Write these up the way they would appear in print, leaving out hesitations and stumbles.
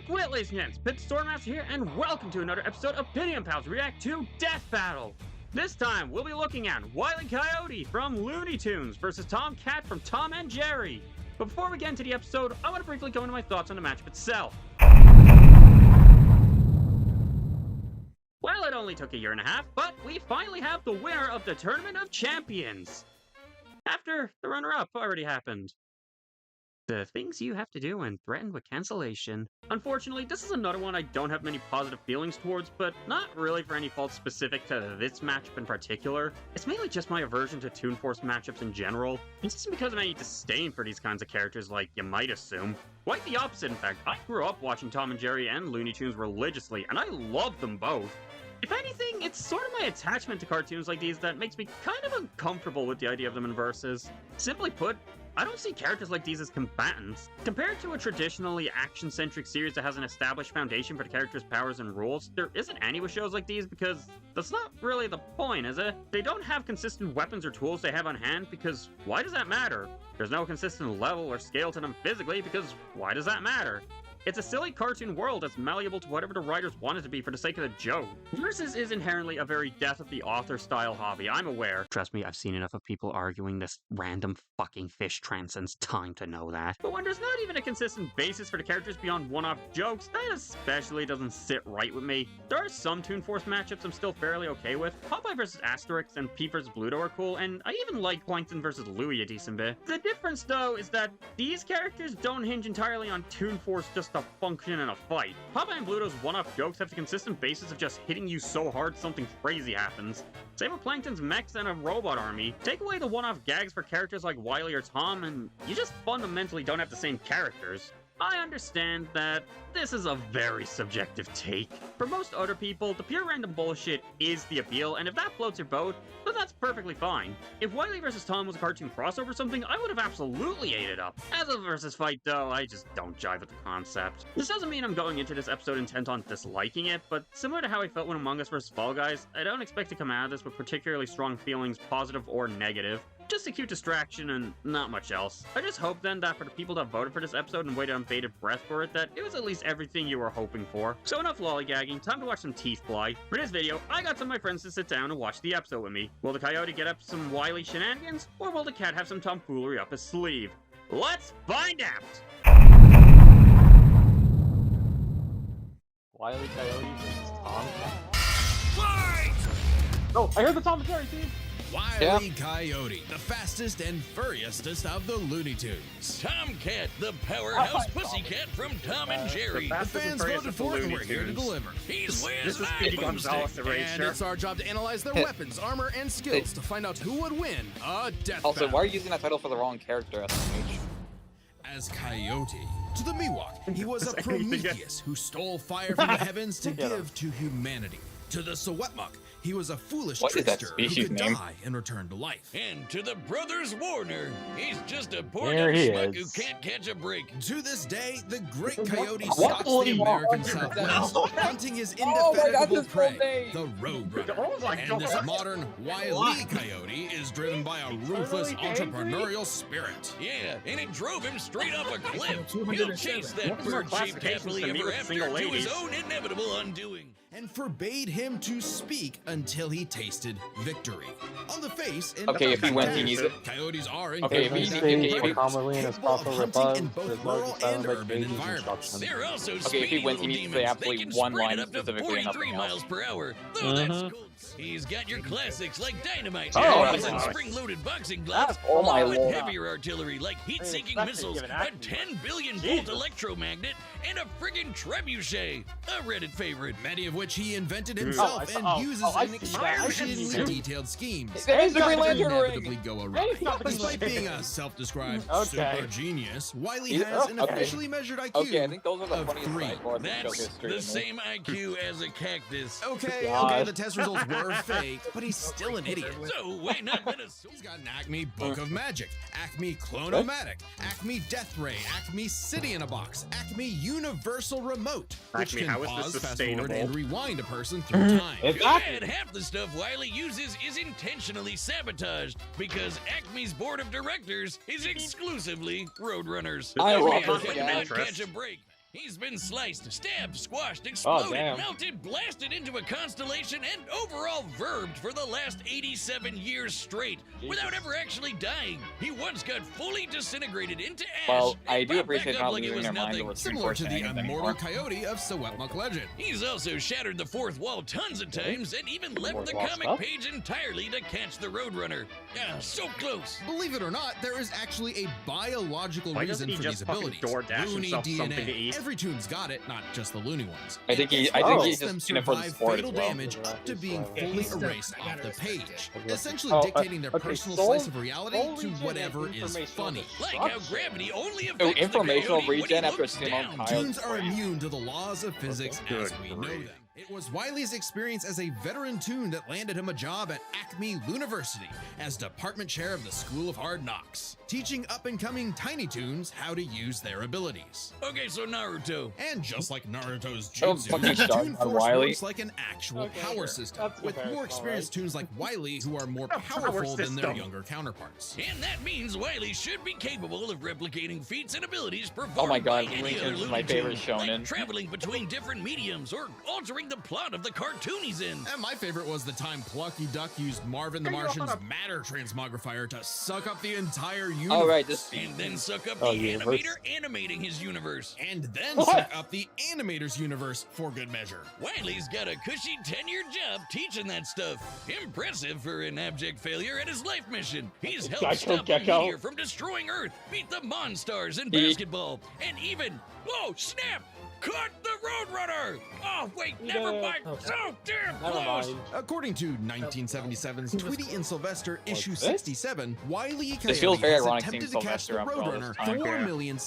Quit, ladies and gents. Pitty Stormmaster here, and welcome to another episode of Pitty and Pals React to Death Battle. This time, we'll be looking at Wile E Coyote from Looney Tunes versus Tom Cat from Tom and Jerry. But before we get into the episode, I want to briefly go into my thoughts on the matchup itself. Well, it only took a year and a half, but we finally have the winner of the Tournament of Champions. After the runner-up already happened. The things you have to do when threatened with cancellation. Unfortunately, this is another one I don't have many positive feelings towards, but not really for any fault specific to this matchup in particular. It's mainly just my aversion to Toon Force matchups in general. This isn't because of any disdain for these kinds of characters like you might assume. Quite the opposite, in fact. I grew up watching Tom and Jerry and Looney Tunes religiously, and I love them both. If anything, it's sort of my attachment to cartoons like these that makes me kind of uncomfortable with the idea of them in verses. Simply put, I don't see characters like these as combatants. Compared to a traditionally action-centric series that has an established foundation for the characters' powers and rules, there isn't any with shows like these because that's not really the point, is it? They don't have consistent weapons or tools they have on hand because why does that matter? There's no consistent level or scale to them physically because why does that matter? It's a silly cartoon world that's malleable to whatever the writers want it to be for the sake of the joke. Versus is inherently a very death of the author style hobby, I'm aware. Trust me, I've seen enough of people arguing this random fucking fish transcends time to know that. But when there's not even a consistent basis for the characters beyond one-off jokes, that especially doesn't sit right with me. There are some Toon Force matchups I'm still fairly okay with. Popeye vs. Asterix and Pete vs. Bluto are cool, and I even like Plankton vs. Louie a decent bit. The difference, though, is that these characters don't hinge entirely on Toon Force just to function in a fight. Popeye and Bluto's one-off jokes have the consistent basis of just hitting you so hard something crazy happens. Same with Plankton's mechs and a robot army. Take away the one-off gags for characters like Wile E or Tom, and you just fundamentally don't have the same characters. I understand that this is a very subjective take. For most other people, the pure random bullshit is the appeal, and if that floats your boat, then that's perfectly fine. If Wile E vs. Tom was a cartoon crossover or something, I would have absolutely ate it up. As a versus fight, though, I just don't jive with the concept. This doesn't mean I'm going into this episode intent on disliking it, but similar to how I felt when Among Us vs. Fall Guys, I don't expect to come out of this with particularly strong feelings, positive or negative. Just a cute distraction and not much else. I just hope then that for the people that voted for this episode and waited on bated breath for it, that it was at least everything you were hoping for. So enough lollygagging, time to watch some teeth fly. For this video, I got some of my friends to sit down and watch the episode with me. Will the Coyote get up some Wile E shenanigans, or will the cat have some tomfoolery up his sleeve? Let's find out! Wile E Coyote versus Tom Cat. Fight! Oh, I heard the Tom and Jerry team! Wile E Coyote, the fastest and furriestest of the Looney Tunes. Tomcat, the powerhouse pussycat from Tom and Jerry. The The fans voted for it and we're here to deliver. He's This is Speedy Gonzalez and erasure. it's our job to analyze their weapons, armor, and skills to find out who would win a death Also, battle. why are you using that title for the wrong character, SMH? As Coyote, to the Miwok, he was a Does anything Prometheus who stole fire from the heavens to give to humanity. To the Sewetmuk, he was a foolish What is that trickster who species could name? die and return to life. And to the brothers Warner, he's just a poor There dumb he schmuck who is. can't catch a break. To this day, the great coyote What? stalks the American Southwest, hunting his indefatigable his full prey, name. the Roadrunner. Oh my And this God. modern Wile E Coyote is driven by a ruthless entrepreneurial spirit. Yeah, and it drove him straight off a cliff. 207. He'll chase that What was our bird-shaped classifications happily to meet ever with after single to his ladies? own inevitable undoing. And forbade him to speak until he tasted victory. On the face, and Okay, if he wins, he needs it. Coyotes are Okay, if he- incredibly okay, if he- commonly in his capable of crossover hunting buzz, in both there's rural no and sound like urban babies environments. instructions. They're also Okay, if he speedy wins, he little needs to say demons. absolutely They can one sprint line it up to specifically and 43 nothing miles else. per hour. Though that's cool. He's got your classics like dynamite, Oh, arrows, that's and nice. spring-loaded boxing gloves. Oh my with lord. heavier artillery like heat-seeking Hey, missiles, give it a action. 10 billion volt Jesus. electromagnet, and a friggin' trebuchet, a Reddit favorite. Many of which he invented himself and uses I in see that. I see excruciatingly that. detailed schemes. There's the Green that Lantern inevitably ring! go Hey, awry. stop it. Despite being a self-described Okay. super genius, Wile E Yeah, has an okay. officially measured IQ Okay, I think those are the of funniest 3. sidebars in show That's history. the same IQ as a cactus. Okay, God. the test results were fake, but he's still an idiot. So why not let us... He's got an Acme Book of Magic, Acme Clonomatic, Acme Death Ray, Acme City in a Box, Acme Universal Remote, which Acme, can how is pause, this fast forward, sustainable? and rewind a person through time. It's Too Acme. bad half the stuff Wiley uses is intentionally sabotaged because Acme's board of directors is exclusively Roadrunners. I Acme love could this not guy. catch a break. He's been sliced, stabbed, squashed, exploded, damn. melted, blasted into a constellation, and overall verbed for the last 87 years straight, without ever actually dying. He once got fully disintegrated into ash. Well, I and do popped appreciate back how up like it losing was their mind nothing. over Similar to the anything immortal anymore. Coyote of Sewetmuk legend. He's also shattered the fourth wall tons of times and even left Fourth the wall comic stuff? page entirely to catch the Roadrunner. Ah, so close. Believe it or not, there is actually a biological Why reason doesn't he for just these fucking abilities. DoorDash Looney himself something to DNA. eat? Every toon's got it, not just the loony ones. I think he Oh. Lets them just in it for the survive sport as fatal well. damage up to being Yeah, fully he's the- erased I off gotta the respect page, it. essentially Oh, dictating their okay, personal soul- slice of reality soul to regen whatever and is informational funny. Like how gravity only Oh, affects the informational coyote when he regen after looks it's down. Coyote. Toons are immune to the laws of physics as Good we know grief. them. It was Wile's experience as a veteran Toon that landed him a job at Acme University as department chair of the School of Hard Knocks, teaching up-and-coming Tiny Toons how to use their abilities. Okay, so Naruto. And just like Naruto's Don't jutsu, fucking start Toon on Force Wile E. works like an actual Okay, power sure. system, That's with comparison, more experienced Toons like Wile E who are more A power powerful than their system. younger counterparts. And that means Wile E should be capable of replicating feats and abilities performed Oh my god, by any Link other is Looney my favorite Tune, like shonen. traveling between different mediums or altering the plot of the cartoon he's in. And my favorite was the time Plucky Duck used Marvin the Martian's matter transmogrifier to suck up the entire universe. Oh, right, this. And then suck up Oh, the universe. animator animating his universe. And then What? suck up the animator's universe for good measure. Wiley's got a cushy 10-year job teaching that stuff. Impressive for an abject failure at his life mission. He's helped Gecko, stop a Gecko. meteor from destroying Earth, beat the Monstars in He- basketball, and even, oh snap, caught the Roadrunner! Oh wait, never Yeah. mind. Okay. So damn Never close. mind. According to 1977's Tweety and Sylvester issue this? 67, Wile E. This feels Coyote very has ironic seeing attempted to catch the Sylvester up for all this Roadrunner time.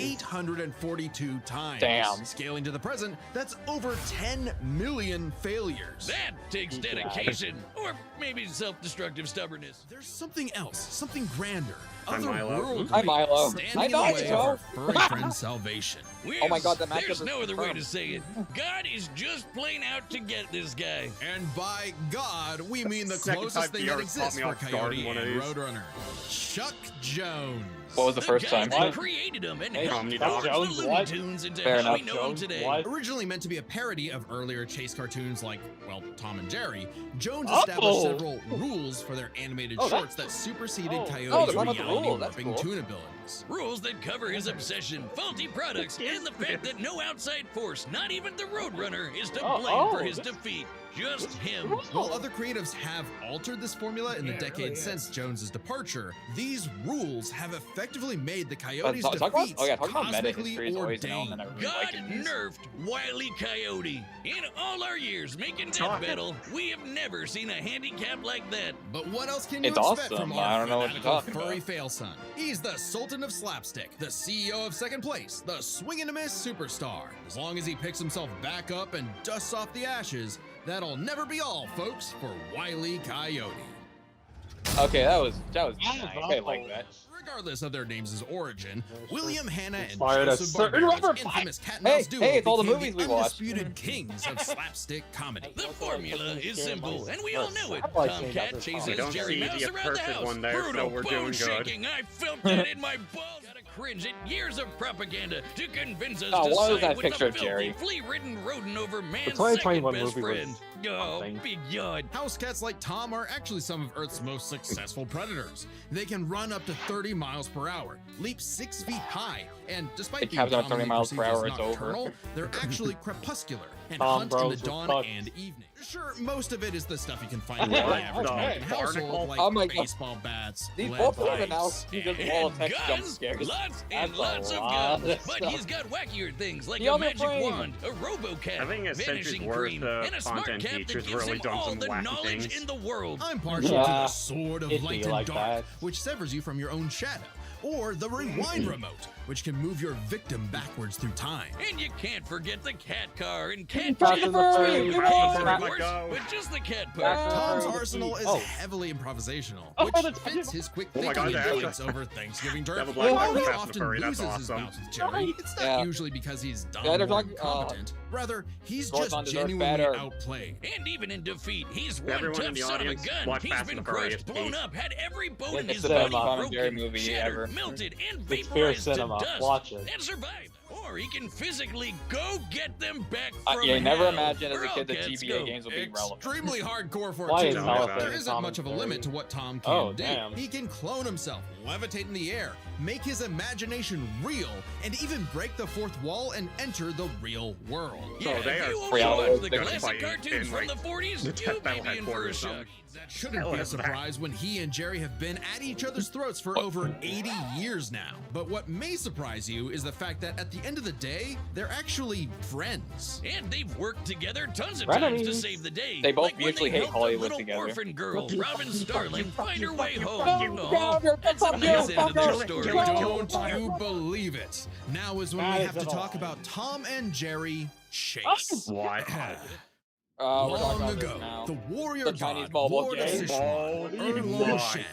4,776,842 times. Damn. Scaling to the present, that's over 10 million failures. That takes He dedication, or maybe self-destructive stubbornness. There's something else, something grander, I'm Milo. otherworldly, I'm Milo. standing I in know the it's way of Joe. our furry friend's salvation. Oh my god, that matchup There's is no other way to confirmed. say it. God is just plain out to get this guy. And by God, we mean the Second closest time thing VR that caught exists me for off guard Coyote in one of and these. Roadrunner. Chuck Jones. What was the first guy time? that What? created him and Hey, helped Chuck forge the Jones, Looney what? Tunes into Fair how we enough, know him Jones, today. what? Originally meant to be a parody of earlier chase cartoons like, well, Tom and Jerry, Jones Oh! established several rules for their animated Oh, shorts that's- that superseded Oh. Oh, Coyote's they're talking about the reality rules, that's warping cool. toon abilities. Rules that cover his obsession, faulty products, and the fact that no outside force, not even the Roadrunner, is to blame for his defeat. Just him. While other creatives have altered this formula in the decades since Jones's departure, these rules have effectively made the Coyote's talk about- defeats oh yeah, talking about meta cosmically history is always an ordained. element I really God like in these. nerfed Wile E. Coyote. In all our years making Death Talking. Battle, we have never seen a handicap like that. But what else can you It's expect awesome. from I our don't know what you're fanatical talking furry about. fail son? He's the Sultan of Slapstick, the CEO of Second Place, the swing and a miss superstar. As long as he picks himself back up and dusts off the ashes, that'll never be all, folks, for Wile E. Coyote. Okay, that was nice. That's I like that. Regardless of their names' origin, William Hanna and Inspired a Joseph certain Barbera's rubber infamous cat and Hey, mouse duo hey, it's all the became movies we watched. undisputed kings of slapstick comedy. The formula is simple, and we all know it. I like seeing Tomcat that chases We don't Jerry see Mouse the around the perfect house. one there, so Brutal we're bone doing good. shaking. I felt that in my balls. Gotta cringe at years of propaganda to convince us Oh, to what was side that with picture the of Jerry? filthy, flea-ridden rodent over man's 2021 second best movie was friend. Oh, something. big yawn. House cats like Tom are actually some of Earth's most successful predators. They can run up to 30 miles per hour, leap 6 feet high, and despite It being caps out at 30 commonly miles per perceived as hour, it's over. nocturnal, they're actually crepuscular and Tom hunt in the Bros dawn was fucked. and evening. Sure, most of it is the stuff you can find in What the average the American household, barnacle? like Oh my God. baseball bats, These lead both of them pipes, now just And wall of text jump guns, scares. lots and That's a lots of lot guns. of But stuff. he's got wackier things like The a other magic frame. wand, a robo-cat, I think a century's vanishing worth cream, of and a smart content cap that features gives really him done all some the wacky knowledge things. in the world. I'm partial to Yeah. the sword of It'd be light and like dark, that. which severs you from your own shadow, or the rewind remote, which can move your victim backwards through time. And you can't forget the cat car and cat Back car. in the frame. Of Back in the course, go. but just the cat Back part. Tom's Oh. arsenal is Oh. heavily improvisational, Oh, which that's- fits his quick Oh my thinking God, abilities over Thanksgiving Double turkey. black While with he Fast and often Furry, that's loses his awesome. bouts with Jerry, it's not Yeah. usually because he's dumb Yeah, they're or talking- incompetent. Rather, he's Gorgon just deserves genuinely better. outplayed. And even in defeat, he's one Everyone in tough the son of a audience gun. watch He's Fast been and the Furious, crushed, blown please. up, had every bone in It's his the best body Tom and Jerry broken, movie shattered, ever. melted and It's pure vaporized to cinema. dust Watch it. and survived. Or he can physically go get them back from Yeah, never hell. imagined as a Where kid that all cats GBA go. games would be relevant. Extremely hardcore for Why a is teen. Halifax There isn't Tom much of a and limit to Jerry? what Tom can Oh, do. damn. He can clone himself, levitate in the air, make his imagination real, and even break the fourth wall and enter the real world. Yeah, they if are you only reality watch the fiction classic fighting cartoons in, from like, the 40s, the you Death may Battle be in for a headquarters or shock. something. That shouldn't be a surprise when he and Jerry have been at each other's throats for over 80 years now. But what may surprise you is the fact that at the end of the day, they're actually friends. And they've worked together tons of times to Frenemies. save the day. They both like when mutually they hate helped a Hollywood little together. orphan girl, Robin Starling, find her way home. Go, Oh, go, that's a go, nice go, end to their go, story. Don't you believe it? Now is when That we is have to it talk all. about Tom and Jerry Chase. Why? We're talking Long about this ago, now. the warrior The Chinese god, mobile Lord game. Sishmar, Erlong My Shen,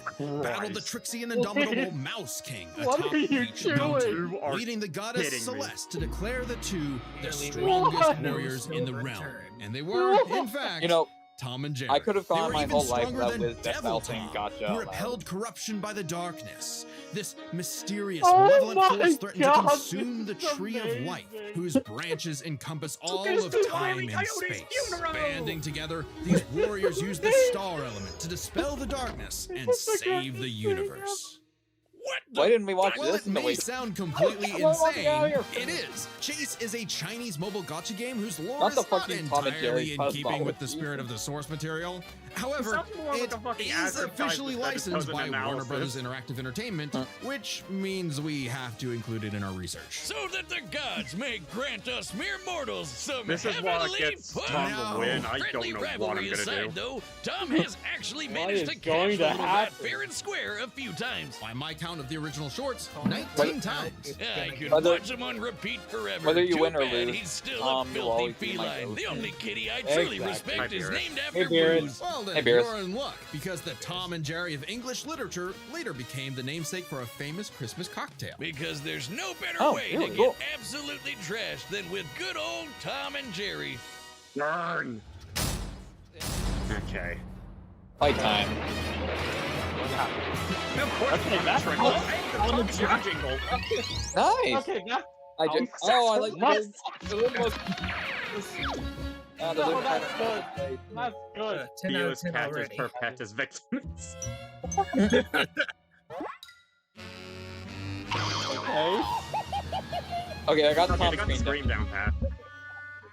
battled the Christ. tricksy and indomitable Mouse King What atop are you each doing? mountain, You are leading the goddess kidding me. Celeste to declare the two the Nearly strongest What? warriors in the No realm. return. And they were, in fact, You know, Tom and Jerry. I could have They gone were my even whole life stronger without than this Death Devil Battle thing Tom, gotcha who out repelled corruption by the darkness. This mysterious, Oh malevolent my force threatened God, to consume the this is tree of life, amazing. whose branches encompass all This of is time Wile E. and Coyote's space. funeral! Banding together, these warriors use the star element to dispel the darkness and save the universe. What why the? didn't we watch While this it in the may way? sound completely Well, let me out insane, of here. it is. Chase is a Chinese mobile gacha game whose lore Not is the not fucking Tom and Jerry entirely in puzzle keeping with the ball. spirit of the source material. However, sounds more like it a fucking is advertisement officially that just licensed does by an Warner analysis. Brothers Interactive Entertainment, which means we have to include it in our research. So that the gods may grant us mere mortals some This is what heavenly gets fun. Tom No. to win. I Friendly don't know what I'm rivalry gonna aside, do. though, Tom has actually What managed is to going catch to the little rat happen? fair and square a few times. By my count of the original shorts, Oh, 19 times. I could Whether- watch him on repeat forever. whether you Too win or bad lose, he's still Tom a will filthy always be my feline. goat. The only kitty I truly Exactly. respect Hi, is Beerus. named Hey, after Beerus. Bruce. Well then, Hey, Beerus. you're in luck, because the Tom and Jerry of English literature later became the namesake for a famous Christmas cocktail. Because there's no better Oh, way here to we get go. absolutely trashed than with good old Tom and Jerry. Burn. Okay. Fight time. Of course, Okay, I'm that's trying cool. to say the Tom jingle. Nice. Okay, now I just. Oh, I like Must- the almost. No, that's good. That's good. 10 out of Theo's 10 cat is already. per pet as victims. Okay, Okay, I got the Okay, Tom they got the screen. scream down pat.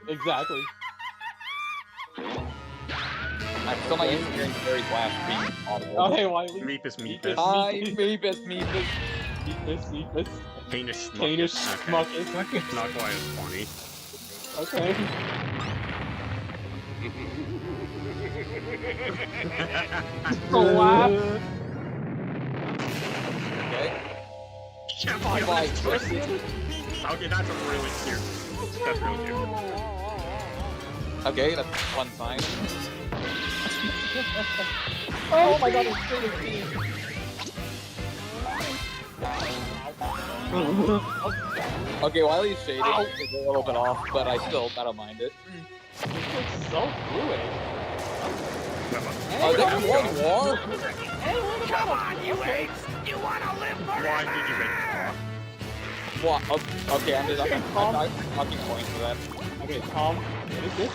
exactly. I'm still not used to hearing Jerry's laugh being audible. Oh, hey, Wiley. Meepus, Meepus. Meepus. Hi, Meepus, Meepus. Meepus. Danish Danish schmuck. schmuckus. Not quite as funny. Okay. Slap. Okay. Champion. Bye. Okay, that's a really cute. That's really cute. Okay, that's one sign. Oh my god, it's pretty. Okay, Wiley's shading is a little bit off, but I don't mind it. This looks so fluid. Oh, there's one more? Come on, you apes! Why did you make What? Oh, okay, I'm talking points for that. Okay, Tom, what is this?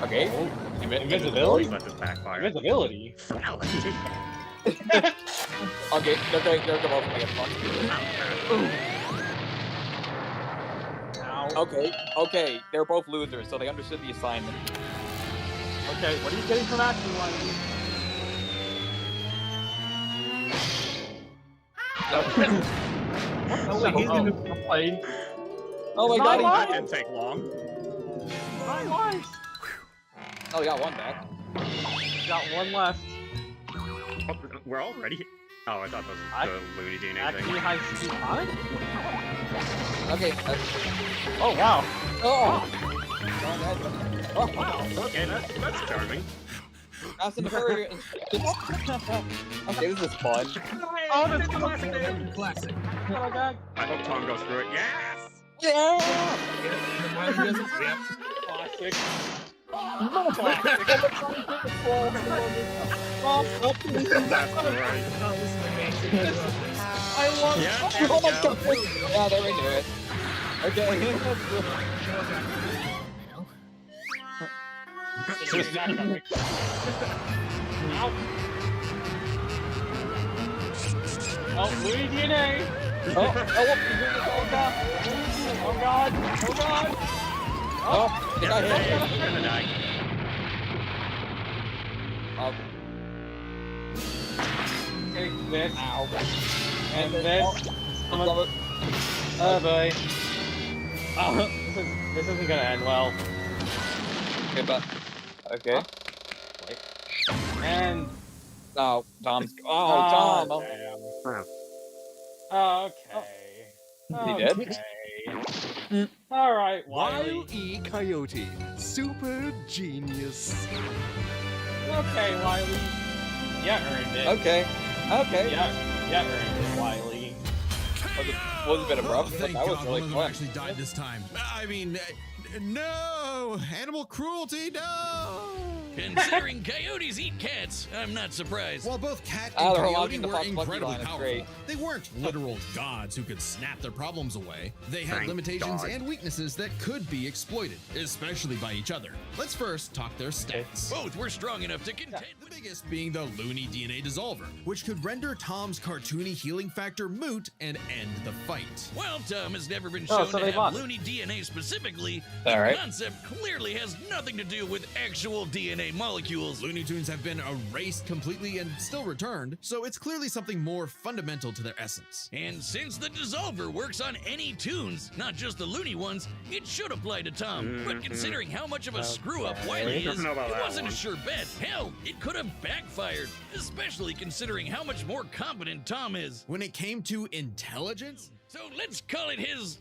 Okay. Invisibility? Let this backfire. Invisibility. Finality. Okay, they're both gonna get fucked. Ow. Okay, they're both losers, so they understood the assignment. Okay, what are you getting from action, Wiley? Oh, wait, he's gonna complain. Oh my It's god, not That he... didn't take long. 9 lives. Oh, we got one back. Got one left. Oh, we're all ready. Oh, I thought that I- was the Looney Tune Actually, thing. high speed Sonic? Okay, Oh, wow. oh! Oh, Wow, okay, that's charming. Fast and the Furious. Okay, this is fun. Oh, that's the classic thing. Classic. Oh my god. I hope Tom goes through it. Yes! Yeah! The Wiley doesn't. Yep. Classic. That's right. Oh, this is amazing. I love Yeah, it. there we Oh my go. God. Yeah, there we do it. Okay. Oh, Louis DNA! Oh, Oh god! Oh god! oh, Yeah, got hit. you're gonna die. Take this. Ow. And this. Love it. Oh boy. Oh, this isn't gonna end well. Okay, but okay. And Oh, Tom's. Oh, Tom. Oh. damn. Oh. Okay. He did? Okay. Alright, Wile Wile. E. Coyote, super genius. Okay, Wile E. You earned it. Okay. Okay. You earned it, Wile E. Was a bit abrupt, Oh, but thank that was God really one of them fun. actually died this time. I mean, no! Animal cruelty, no! Considering coyotes eat cats, I'm not surprised. While both Cat Ah, and they're Coyote logging the were Fox Monkey incredibly line, it's powerful, great. they weren't literal gods who could snap their problems away. They had Thank limitations God. and weaknesses that could be exploited, especially by each other. Let's first talk their stats. Both were strong enough to contend. The biggest being the Looney DNA Dissolver, which could render Tom's cartoony healing factor moot and end the fight. While Tom has never been Oh, shown so to they have won. loony DNA specifically, All the right. concept clearly has nothing to do with actual DNA molecules. Looney Tunes have been erased completely and still returned, so it's clearly something more fundamental to their essence. And since the Dissolver works on any tunes, not just the loony ones, it should apply to Tom. But considering how much of a screw-up Wiley Don't is, know about it that wasn't one. a sure bet. Hell, it could have backfired, especially considering how much more competent Tom is. When it came to intelligence, So let's call it his,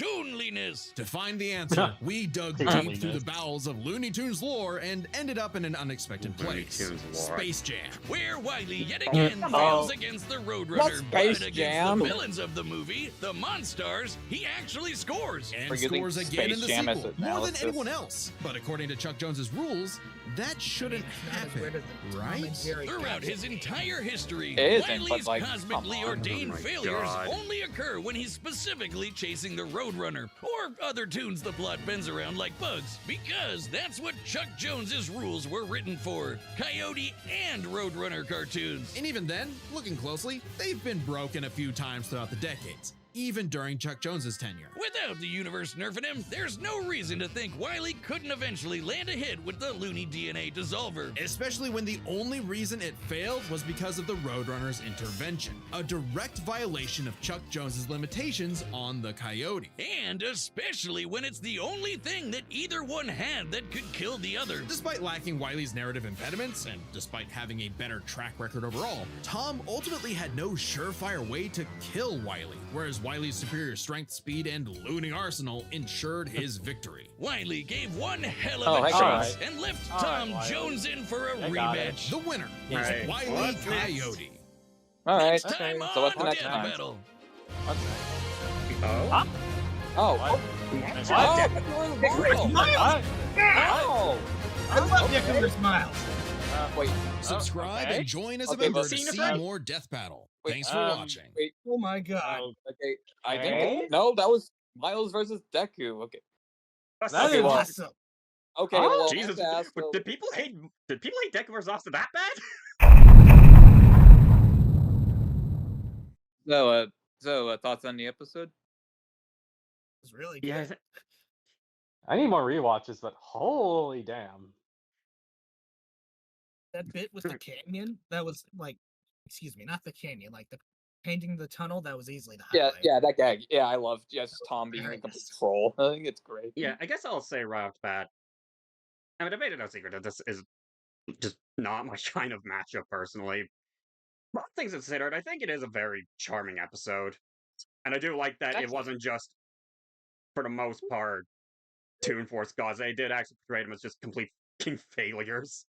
tuneliness. to find the answer, we dug deep through the bowels of Looney Tunes lore and ended up in an unexpected Looney place. Tunes lore. Space Jam. Where Wiley yet again fails against the Roadrunner, What's Space but against Jam? the villains of the movie, the Monstars, he actually scores. And We're using scores again Space in the Jam as sequel, an more than analysis. anyone else. But according to Chuck Jones's rules, that shouldn't happen, right? Throughout his entire history, It isn't, Wiley's but, like, cosmically come on. ordained Oh my failures God. only occur when he's specifically chasing the Roadrunner, or other tunes the plot bends around like bugs, because that's what Chuck Jones's rules were written for. Coyote and Roadrunner cartoons. And even then, looking closely, they've been broken a few times throughout the decades, even during Chuck Jones's tenure. Without the universe nerfing him, there's no reason to think Wiley couldn't eventually land a hit with the Looney DNA Dissolver. Especially when the only reason it failed was because of the Roadrunner's intervention, a direct violation of Chuck Jones's limitations on the Coyote. And especially when it's the only thing that either one had that could kill the other. Despite lacking Wiley's narrative impediments, and despite having a better track record overall, Tom ultimately had no surefire way to kill Wiley, whereas Wiley's superior strength, speed, and looting arsenal ensured his victory. Wiley gave one hell Oh, of a heck chance yeah. and left All right, Tom Wiley. Jones in for a I got it. rematch. The winner is Right. Wile E. What's next? Coyote. All right. Next time So what's the on next Death time? Battle. Oh. Oh. What? Oh, What? Ow. I love Nicholas Miles. Wait. Subscribe okay. and join as a Okay, member but- to Cena see friend? more Death Battle. Wait, Thanks for watching. Wait. Oh my god. Okay. I Okay. think no, that was Miles versus Deku. Okay. That Okay, is well, Awesome. okay. Oh, Well, Jesus, I have to ask, so- did people hate Deku vs. Austin that bad? So, thoughts on the episode? It was really good. Yeah, I need more rewatches, but holy damn. That bit with the canyon, that was like, excuse me, not the canyon, like the painting the tunnel, that was easily the Yeah, highlight. yeah, that gag. Yeah, I love just Tom being a complete troll. I think it's great. yeah. I guess I'll say right off the bat. I mean, I made it no secret that this is just not my kind of matchup personally. But all things considered, I think it is a very charming episode, and I do like that it wasn't just, for the most part, Toon Force gods. They did actually portray them as just complete fucking failures.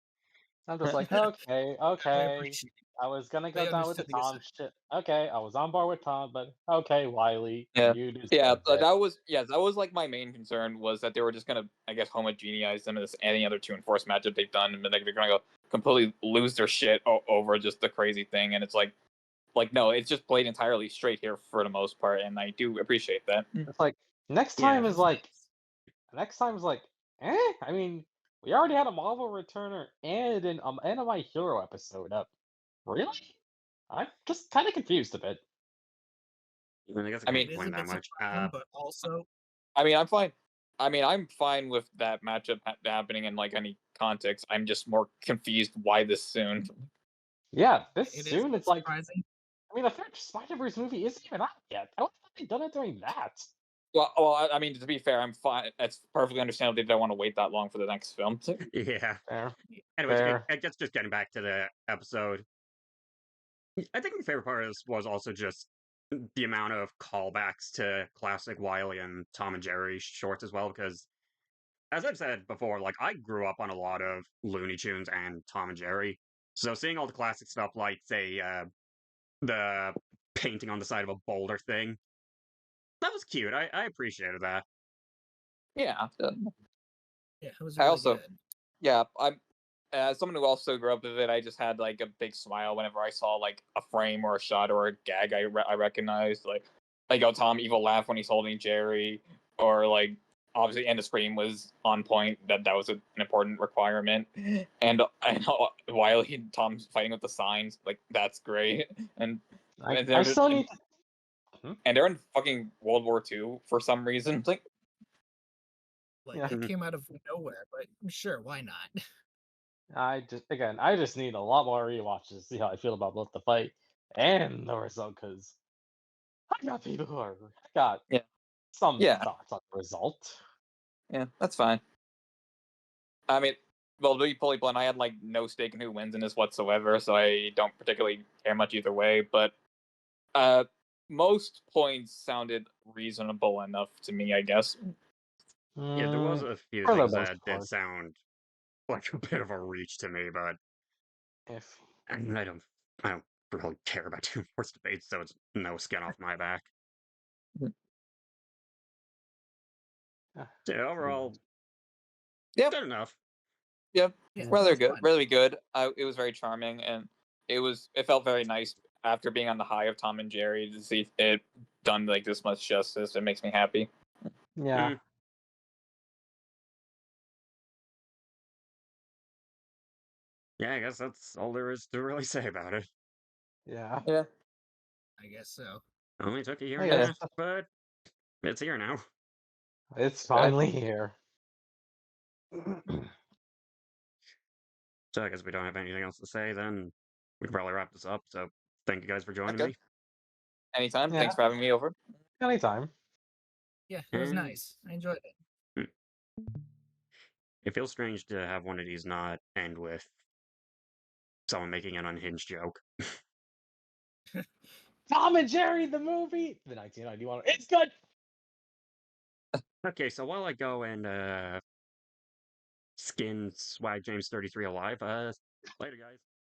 I'm just like, okay, I okay. appreciate I was gonna go They down with the understood the Tom shit. Okay, I was on board with Tom, but okay, Wiley, Yeah. you deserve Yeah, it. that was like my main concern was that they were just gonna, I guess, homogeneize them as any other 2 and 4 matchup they've done, and like they're gonna go completely lose their shit over just the crazy thing, and it's like no, it's just played entirely straight here for the most part, and I do appreciate that. It's like next Yeah, time It is was like nice. next time is like, I mean, we already had a Marvel returner and a My Hero episode up. Really? I'm just kind of confused a bit. I guess I I can't mean, It is a complain that bit much. surprising, but also I mean, I'm fine. I mean, I'm fine with that matchup happening in like any context. I'm just more confused why this soon. Yeah, this it is a soon. bit It's like, surprising. I mean, the third Spider-Verse movie isn't even out yet. I would have they done it during that. I mean, to be fair, I'm fine. It's perfectly understandable they don't want to wait that long for the next film. Yeah. Fair. Anyways, Fair. I guess just getting back to the episode. I think my favorite part of this was also just the amount of callbacks to classic Wile E and Tom and Jerry shorts as well, because as I've said before, like I grew up on a lot of Looney Tunes and Tom and Jerry. So seeing all the classic stuff like say the painting on the side of a boulder thing, that was cute. I appreciated that. Yeah. Yeah, it was I really also, good. yeah, I'm as someone who also grew up with it. I just had like a big smile whenever I saw like a frame or a shot or a gag I recognized, like Tom evil laugh when he's holding Jerry, or like obviously and the scream was on point. That was an important requirement, and I know while Tom's fighting with the signs, like that's great, and I, and I they're still need. and they're in fucking World War II for some reason. It's like, Like Yeah. it came out of nowhere, but sure, why not? I just need a lot more rewatches to see how I feel about both the fight and the result, because I got people who are I got yeah, some yeah, thoughts on the result. yeah, that's fine. I mean, well, to be fully blunt, I had like no stake in who wins in this whatsoever, so I don't particularly care much either way. But uh, most points sounded reasonable enough to me, I guess. Yeah, there was Mm, a few for the things most that did part, sound like a bit of a reach to me, but if I don't really care about two horse debates, so it's no skin off my back. uh, Yeah, overall, Yep, good enough. yep, Yeah, it rather was good, fun. really good. It was very charming, and it felt very nice after being on the high of Tom and Jerry to see it done like this much justice. It makes me happy. yeah, Yeah, I guess that's all there is to really say about it. yeah, Yeah, I guess so. Only took a year I and a guess half, but it's here now. it's finally here. So I guess we don't have anything else to say, then we can probably wrap this up. So thank you guys for joining okay. me. Anytime. Yeah, Thanks for having me over. anytime. Yeah, it was And nice. I enjoyed it. it feels strange to have one of these not end with someone making an unhinged joke. Tom and Jerry the movie, the 1991. It's good. Okay, so while I go and skin Swag James 33 alive, later guys.